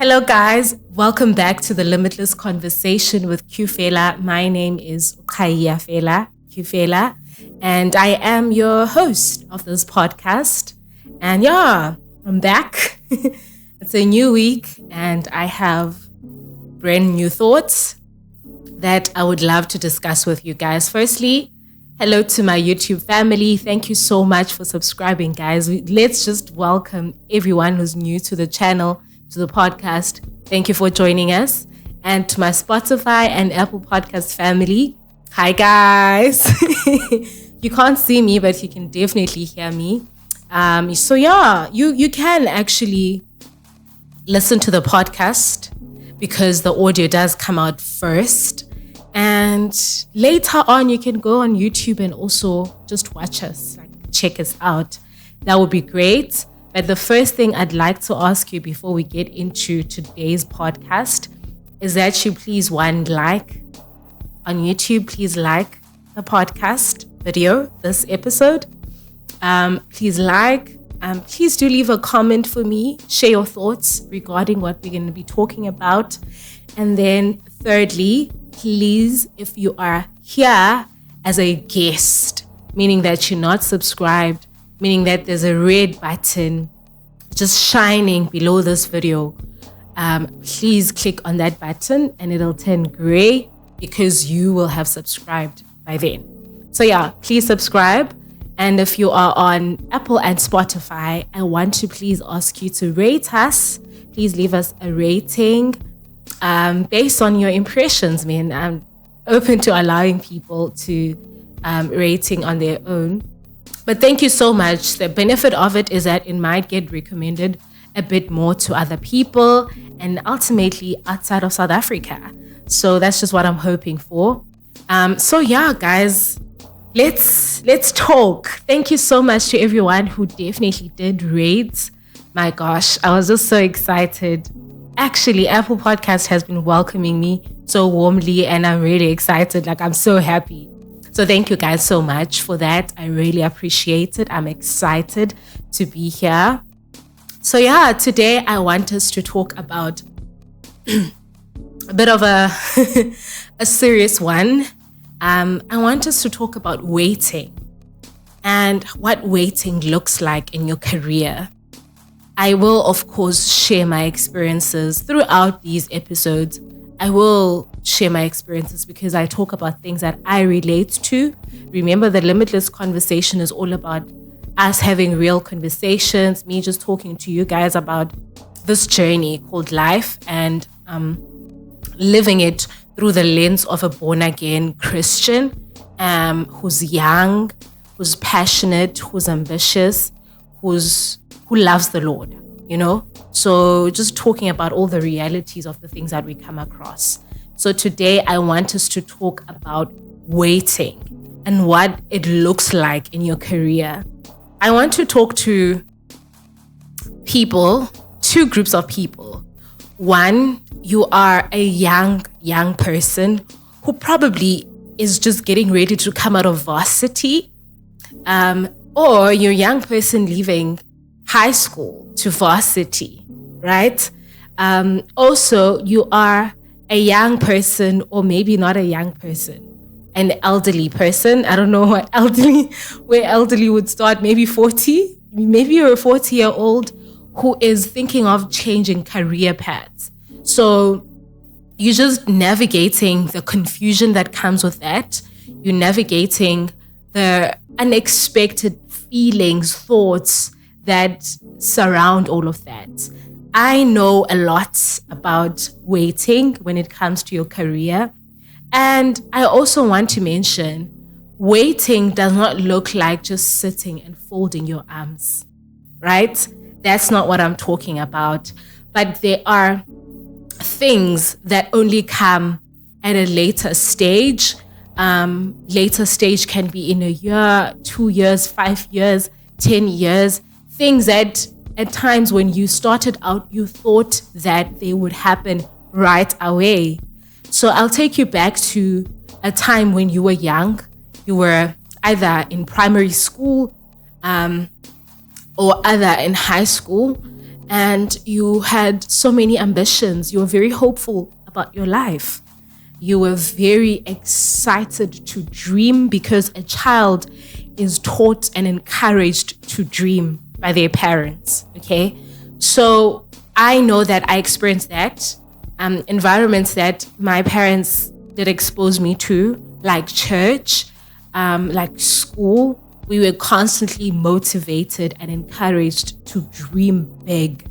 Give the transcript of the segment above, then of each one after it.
Hello guys, welcome back to the Limitless conversation with Qfela. My name is Qfela, and I am your host of this podcast. And yeah, I'm back. It's a new week and I have brand new thoughts that I would love to discuss with you guys. Firstly, hello to my YouTube family. Thank you so much for subscribing, guys. Let's just welcome everyone who's new to the channel, to the podcast. Thank you for joining us. And to my Spotify and Apple Podcast family, hi guys. You can't see me, but you can definitely hear me. So yeah, you can actually listen to the podcast because the audio does come out first. And later on, you can go on YouTube and also just watch us, check us out. That would be great. But the first thing I'd like to ask you before we get into today's podcast is that you please like on YouTube. Please like the podcast video, this episode. Please please do leave a comment for me. Share your thoughts regarding what we're going to be talking about. And then thirdly, please, if you are here as a guest, meaning that you're not subscribed, meaning that there's a red button just shining below this video, please click on that button and it'll turn gray because you will have subscribed by then. So yeah, please subscribe. And if you are on Apple and Spotify, I want to please ask you to rate us. Please leave us a rating based on your impressions, man. I'm open to allowing people to rating on their own. But thank you so much. The benefit of it is that it might get recommended a bit more to other people and ultimately outside of South Africa. So that's just what I'm hoping for. So yeah, guys, let's talk. Thank you so much to everyone who definitely did rate. My gosh, I was just so excited. Actually, Apple Podcast has been welcoming me so warmly and I'm really excited. I'm so happy. So thank you guys so much for that. I really appreciate it. I'm excited to be here. So yeah, today I want us to talk about a bit of a serious one. I want us to talk about waiting and what waiting looks like in your career. I will, of course, share my experiences throughout these episodes. I will share my experiences because I talk about things that I relate to. Remember, the Limitless conversation is all about us having real conversations, me just talking to you guys about this journey called life and living it through the lens of a born-again Christian who's young, who's passionate, who's ambitious, who loves the Lord, So just talking about all the realities of the things that we come across. So today I want us to talk about waiting and what it looks like in your career. I want to talk to people, two groups of people. One, you are a young person who probably is just getting ready to come out of varsity, or you're a young person leaving high school to varsity, right? Also, you are a young person, or maybe not a young person, an elderly person. I don't know where elderly would start, maybe 40. Maybe you're a 40-year-old who is thinking of changing career paths. So you're just navigating the confusion that comes with that. You're navigating the unexpected feelings, thoughts that surround all of that. I know a lot about waiting when it comes to your career. And I also want to mention, waiting does not look like just sitting and folding your arms, right? That's not what I'm talking about. But there are things that only come at a later stage. Later stage can be in a year, 2 years, 5 years, 10 years. Things that at times when you started out, you thought that they would happen right away. So I'll take you back to a time when you were young. You were either in primary school or either in high school. and you had so many ambitions. You were very hopeful about your life. You were very excited to dream, because a child is taught and encouraged to dream by their parents, okay? So I know that I experienced that. Environments that my parents did expose me to, like church, like school. We were constantly motivated and encouraged to dream big,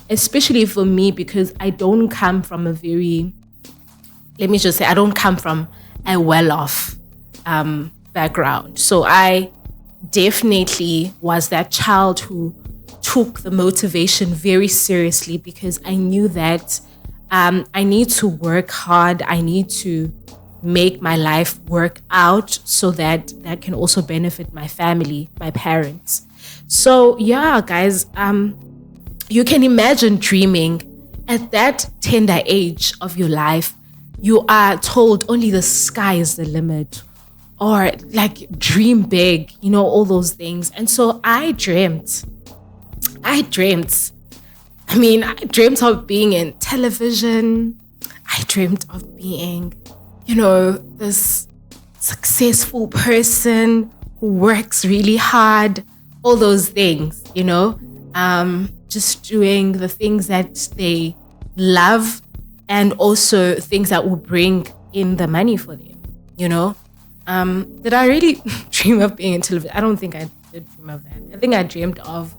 especially for me, because I don't come from a very, let me just say, I don't come from a well-off background. So I definitely was that child who took the motivation very seriously, because I knew that I need to work hard. I need to make my life work out so that that can also benefit my family, my parents. So yeah, guys, you can imagine dreaming at that tender age of your life. You are told only the sky is the limit, or like dream big, all those things. And so I dreamt. I dreamt of being in television. I dreamt of being, this successful person who works really hard, all those things, just doing the things that they love, and also things that will bring in the money for them, Did I really dream of being in television? I don't think I did dream of that. I think I dreamed of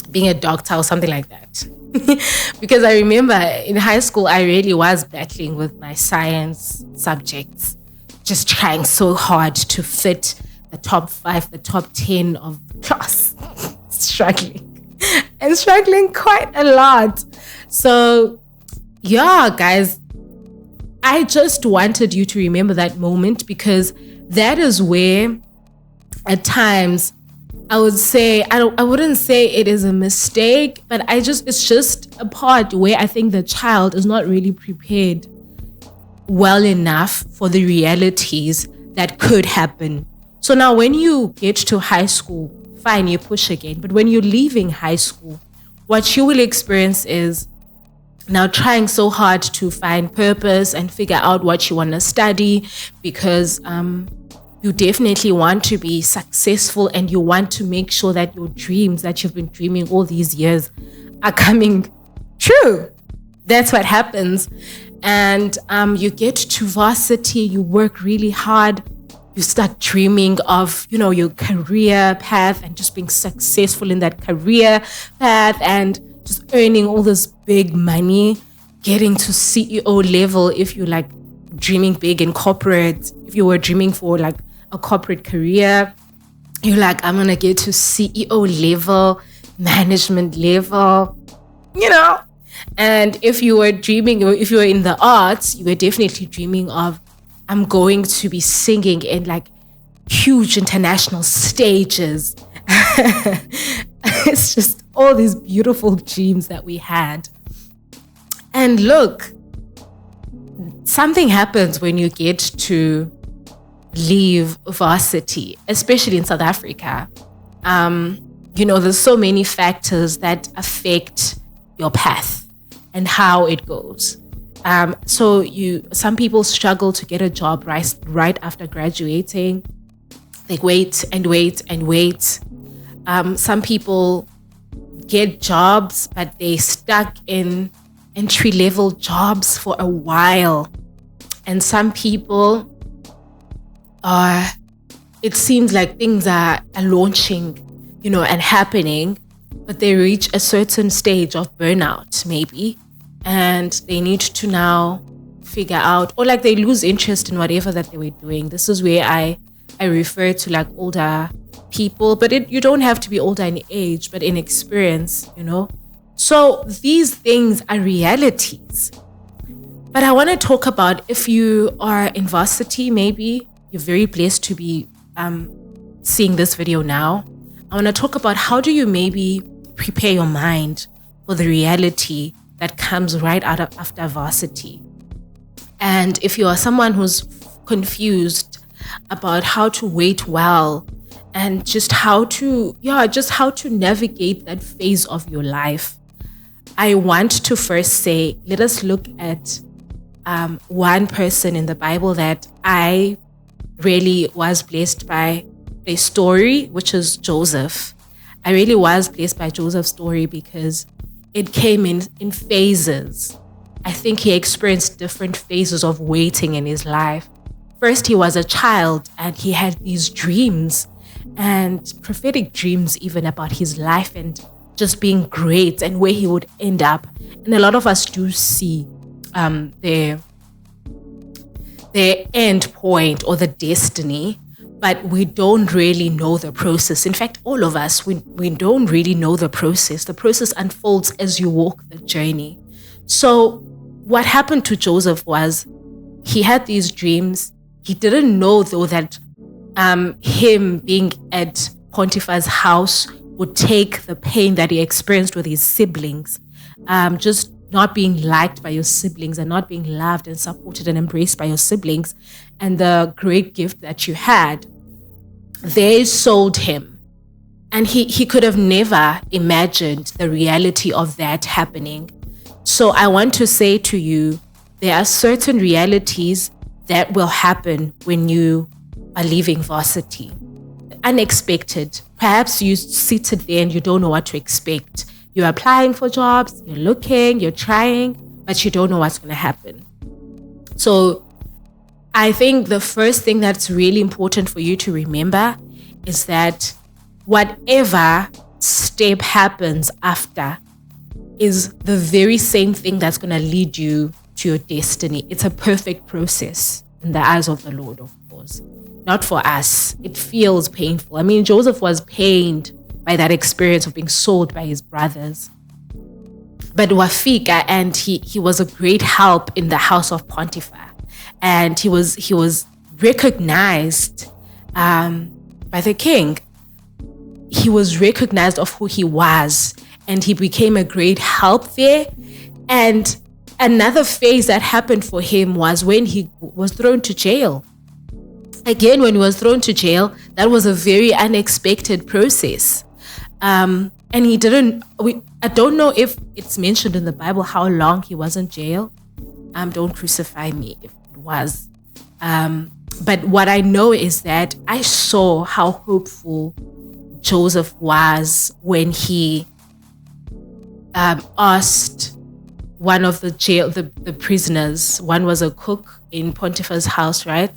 being a doctor or something like that. Because I remember in high school, I really was battling with my science subjects, just trying so hard to fit the top 5, the top 10 of the class. Struggling quite a lot. So yeah, guys, I just wanted you to remember that moment, because that is where at times I would say, I wouldn't say it is a mistake, but it's just a part where I think the child is not really prepared well enough for the realities that could happen. So now when you get to high school, fine, you push again. But when you're leaving high school, what you will experience is now trying so hard to find purpose and figure out what you want to study, because you definitely want to be successful, and you want to make sure that your dreams that you've been dreaming all these years are coming true. That's what happens. And you get to varsity, you work really hard, you start dreaming of, your career path and just being successful in that career path, and just earning all this big money, getting to CEO level if you like dreaming big in corporate. If you were dreaming for like a corporate career, you're like, I'm gonna get to CEO level, management level, And if you were dreaming, or if you were in the arts, you were definitely dreaming of, I'm going to be singing in like huge international stages. It's just all these beautiful dreams that we had. And look, something happens when you get to leave varsity, especially in South Africa. There's so many factors that affect your path and how it goes. Some people struggle to get a job right after graduating. They wait and wait and wait. Some people get jobs, but they stuck in entry-level jobs for a while. And some people it seems like things are launching, and happening, but they reach a certain stage of burnout maybe, and they need to now figure out, or like they lose interest in whatever that they were doing. This is where I refer to like older people, but you don't have to be older in age, but in experience, So these things are realities. But I want to talk about, if you are in varsity, maybe you're very blessed to be seeing this video now. I want to talk about how do you maybe prepare your mind for the reality that comes right after varsity. And if you are someone who's confused about how to wait well, and just how to navigate that phase of your life, I want to first say, let us look at one person in the Bible that I really was blessed by a story, which is Joseph. I really was blessed by Joseph's story because it came in phases. I think he experienced different phases of waiting in his life. First, he was a child and he had these dreams and prophetic dreams even about his life and just being great and where he would end up. And a lot of us do see their end point or the destiny, but we don't really know the process. In fact, all of us, we don't really know the process. The process unfolds as you walk the journey. So what happened to Joseph was he had these dreams. He didn't know, though, that him being at Potiphar's house would take the pain that he experienced with his siblings, just not being liked by your siblings and not being loved and supported and embraced by your siblings, and the great gift that you had. They sold him. And he could have never imagined the reality of that happening. So I want to say to you, there are certain realities that will happen when you are leaving varsity. Unexpected. Perhaps you seated there and you don't know what to expect. You're applying for jobs, you're looking, you're trying, but you don't know what's going to happen. So I think the first thing that's really important for you to remember is that whatever step happens after is the very same thing that's going to lead you to your destiny. It's a perfect process in the eyes of the Lord, of course. Not for us. It feels painful. I mean, Joseph was pained by that experience of being sold by his brothers. But Wafika, and he was a great help in the house of Potiphar. And he was recognized by the king. He was recognized of who he was, and he became a great help there. And another phase that happened for him was when he was thrown to jail. Again, when he was thrown to jail, that was a very unexpected process. And he didn't, I don't know if it's mentioned in the Bible how long he was in jail. Don't crucify me if it was. But what I know is that I saw how hopeful Joseph was when he asked one of the prisoners. One was a cook in Potiphar's house, right?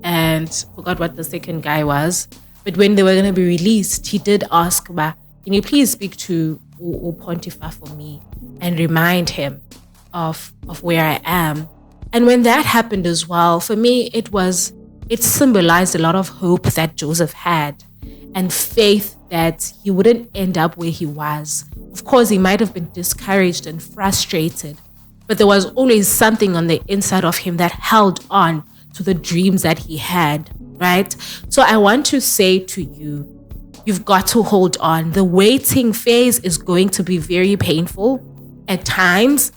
And forgot what the second guy was. But when they were going to be released, he did ask, can you please speak to Potiphar for me and remind him of where I am? And when that happened as well, for me, it symbolized a lot of hope that Joseph had and faith that he wouldn't end up where he was. Of course, he might have been discouraged and frustrated, but there was always something on the inside of him that held on to the dreams that he had, right? So I want to say to you, you've got to hold on. The waiting phase is going to be very painful. At times,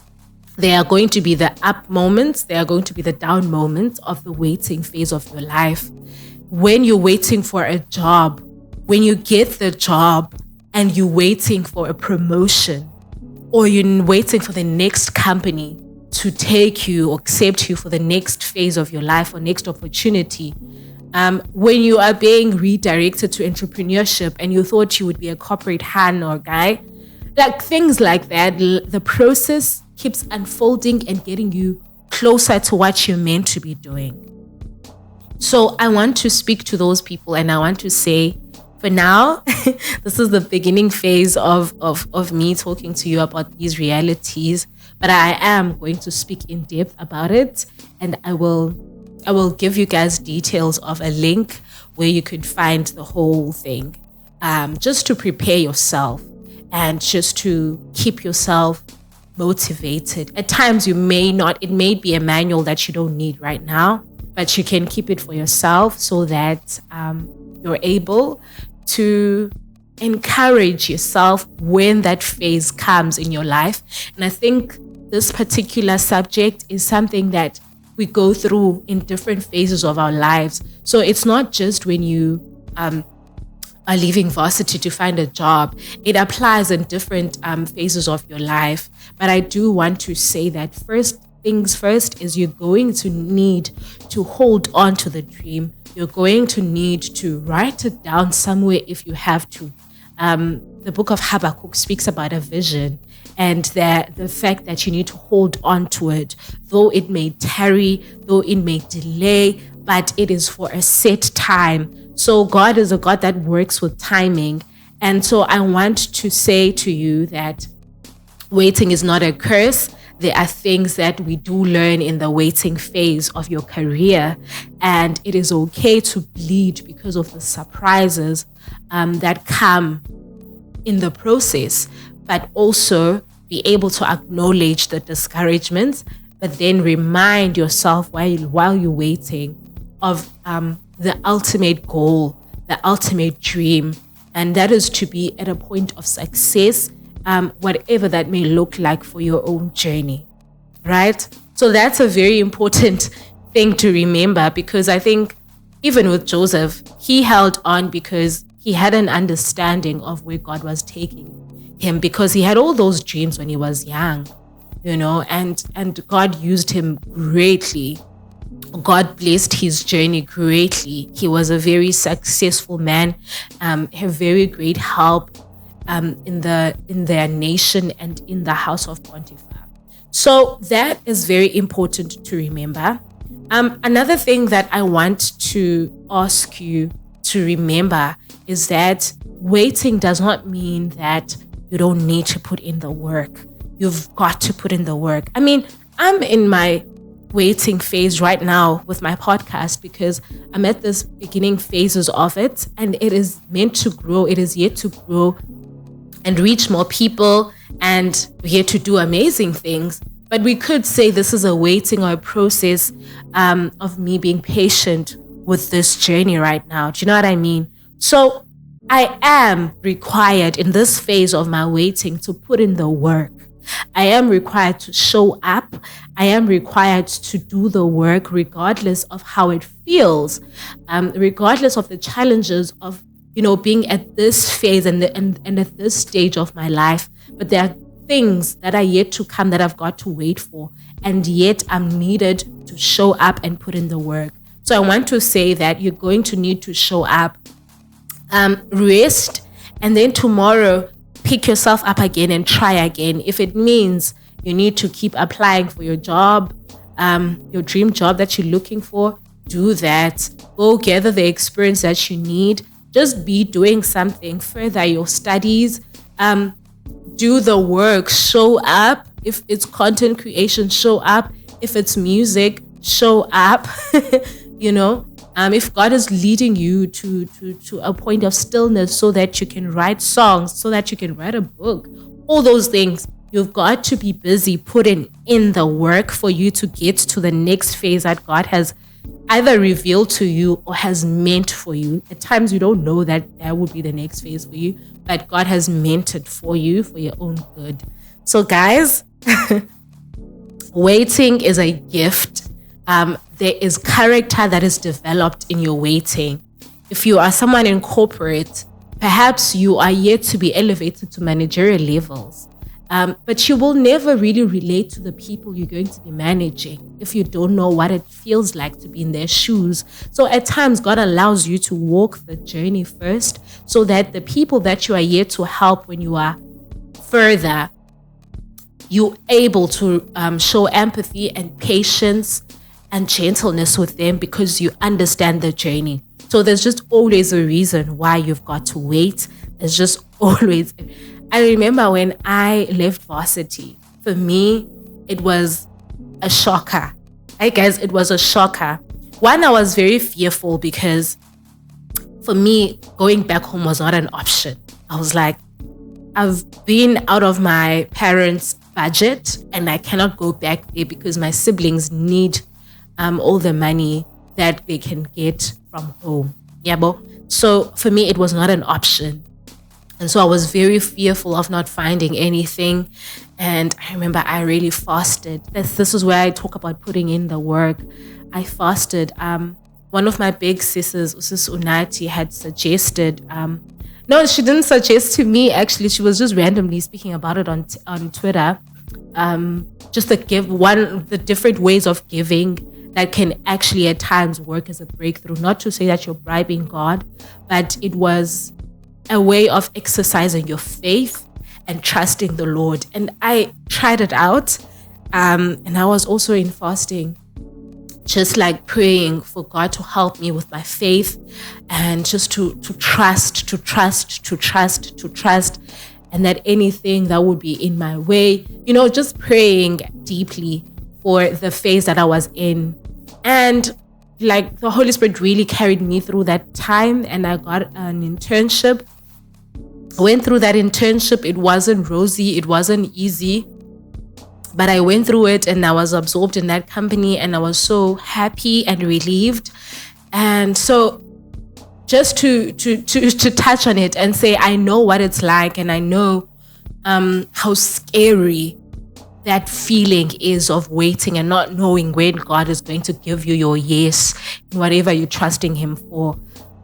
there are going to be the up moments, there are going to be the down moments of the waiting phase of your life. When you're waiting for a job, when you get the job and you're waiting for a promotion, or you're waiting for the next company to take you or accept you for the next phase of your life or next opportunity, when you are being redirected to entrepreneurship and you thought you would be a corporate hand or guy, like things like that, the process keeps unfolding and getting you closer to what you're meant to be doing. So I want to speak to those people and I want to say, for now, this is the beginning phase of me talking to you about these realities, but I am going to speak in depth about it, and I will give you guys details of a link where you could find the whole thing, just to prepare yourself and just to keep yourself motivated. At times it may be a manual that you don't need right now, but you can keep it for yourself so that you're able to encourage yourself when that phase comes in your life. And I think this particular subject is something that we go through in different phases of our lives. So it's not just when you are leaving varsity to find a job. It applies in different phases of your life. But I do want to say that first things first is you're going to need to hold on to the dream. You're going to need to write it down somewhere if you have to. The book of Habakkuk speaks about a vision and the fact that you need to hold on to it, though it may tarry, though it may delay, but it is for a set time. So God is a God that works with timing. And so I want to say to you that waiting is not a curse. There are things that we do learn in the waiting phase of your career, and it is okay to bleed because of the surprises that come in the process, but also be able to acknowledge the discouragements, but then remind yourself while you're waiting of the ultimate goal, the ultimate dream, and that is to be at a point of success, whatever that may look like for your own journey, right? So that's a very important thing to remember, because I think even with Joseph, he held on because he had an understanding of where God was taking him, because he had all those dreams when he was young, and God used him greatly. God blessed his journey greatly. He was a very successful man, a very great help in their nation and in the house of Potiphar. So that is very important to remember. Another thing that I want to ask you to remember is that waiting does not mean that you don't need to put in the work. You've got to put in the work. I mean, I'm in my waiting phase right now with my podcast because I'm at this beginning phases of it, and it is meant to grow. It is yet to grow and reach more people, and we're here to do amazing things. But we could say this is a waiting or a process of me being patient with this journey right now. Do you know what I mean? So I am required in this phase of my waiting to put in the work. I am required to show up. I am required to do the work regardless of how it feels, regardless of the challenges of, being at this phase and at this stage of my life. But there are things that are yet to come that I've got to wait for, and yet I'm needed to show up and put in the work. So I want to say that you're going to need to show up, rest, and then tomorrow pick yourself up again and try again. If it means you need to keep applying for your job, your dream job that you're looking for, do that. Go gather the experience that you need. Just be doing something. Further your studies. Do the work. Show up. If it's content creation, show up. If it's music, show up. If God is leading you to a point of stillness so that you can write songs, so that you can write a book, all those things, you've got to be busy putting in the work for you to get to the next phase that God has either revealed to you or has meant for you. At times you don't know that would be the next phase for you, but God has meant it for you for your own good. So guys, waiting is a gift. There is character that is developed in your waiting. If you are someone in corporate, perhaps you are yet to be elevated to managerial levels. But you will never really relate to the people you're going to be managing if you don't know what it feels like to be in their shoes. So at times, God allows you to walk the journey first so that the people that you are yet to help when you are further, you're able to show empathy and patience and gentleness with them because you understand the journey. So there's just always a reason why you've got to wait. There's just always... I remember when I left varsity, for me, it was a shocker. It was a shocker. One, I was very fearful because for me, going back home was not an option. I was like, I've been out of my parents' budget and I cannot go back there because my siblings need all the money that they can get from home. Yeah, so for me, it was not an option. And so I was very fearful of not finding anything. And I remember I really fasted. This is where I talk about putting in the work. I fasted one of my big sisters, Usis Unati, had suggested, no, she didn't suggest to me, actually. She was just randomly speaking about it on Twitter. Just to give the different ways of giving that can actually at times work as a breakthrough. Not to say that you're bribing God, but it was a way of exercising your faith and trusting the Lord. And I tried it out. And I was also in fasting, just like praying for God to help me with my faith and just to trust, and that anything that would be in my way, just praying deeply for the phase that I was in. And like the Holy Spirit really carried me through that time, and I got an internship. I went through that internship. It wasn't rosy, it wasn't easy, but I went through it and I was absorbed in that company, and I was so happy and relieved. And so just to touch on it and say, I know what it's like, and I know how scary that feeling is of waiting and not knowing when God is going to give you your yes in whatever you're trusting Him for.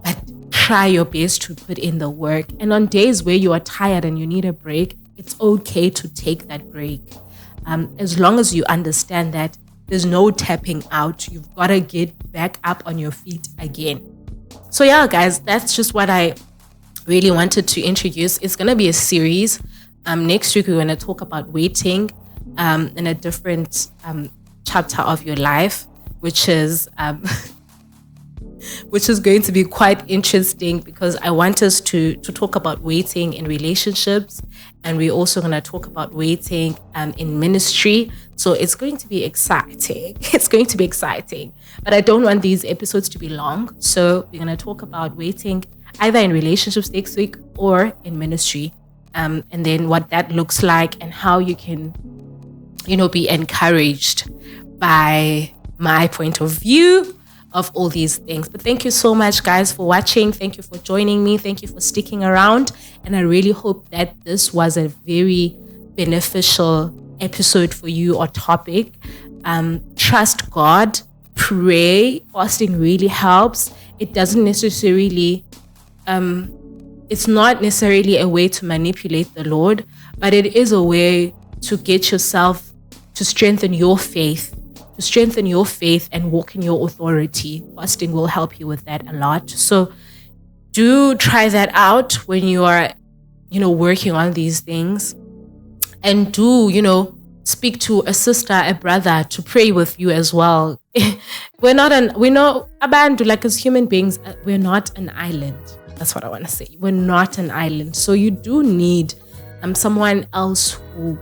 But try your best to put in the work. And on days where you are tired and you need a break, it's okay to take that break. As long as you understand that there's no tapping out, you've got to get back up on your feet again. So yeah, guys, that's just what I really wanted to introduce. It's going to be a series. Next week, we're going to talk about waiting in a different chapter of your life, which is going to be quite interesting, because I want us to talk about waiting in relationships, and we're also going to talk about waiting in ministry. So it's going to be exciting. It's going to be exciting. But I don't want these episodes to be long. So we're going to talk about waiting either in relationships next week or in ministry. And then what that looks like and how you can, be encouraged by my point of view of all these things. But thank you so much, guys, for watching. Thank you for joining me. Thank you for sticking around. And I really hope that this was a very beneficial episode for you or topic. Trust God, pray. Fasting really helps. It doesn't necessarily, it's not necessarily a way to manipulate the Lord, but it is a way to get yourself to strengthen your faith. To strengthen your faith and walk in your authority. Fasting will help you with that a lot. So do try that out when you are, working on these things. And do, speak to a sister, a brother to pray with you as well. We're not Abantu, like as human beings, we're not an island. That's what I want to say. We're not an island. So you do need someone else who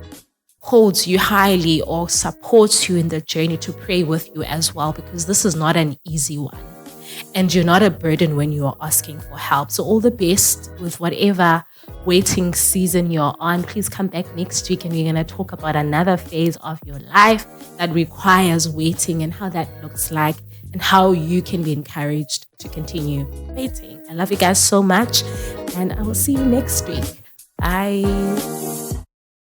holds you highly or supports you in the journey to pray with you as well, because this is not an easy one. And you're not a burden when you are asking for help. So all the best with whatever waiting season you're on. Please come back next week and we're going to talk about another phase of your life that requires waiting and how that looks like and how you can be encouraged to continue waiting. I love you guys so much, and I will see you next week. Bye.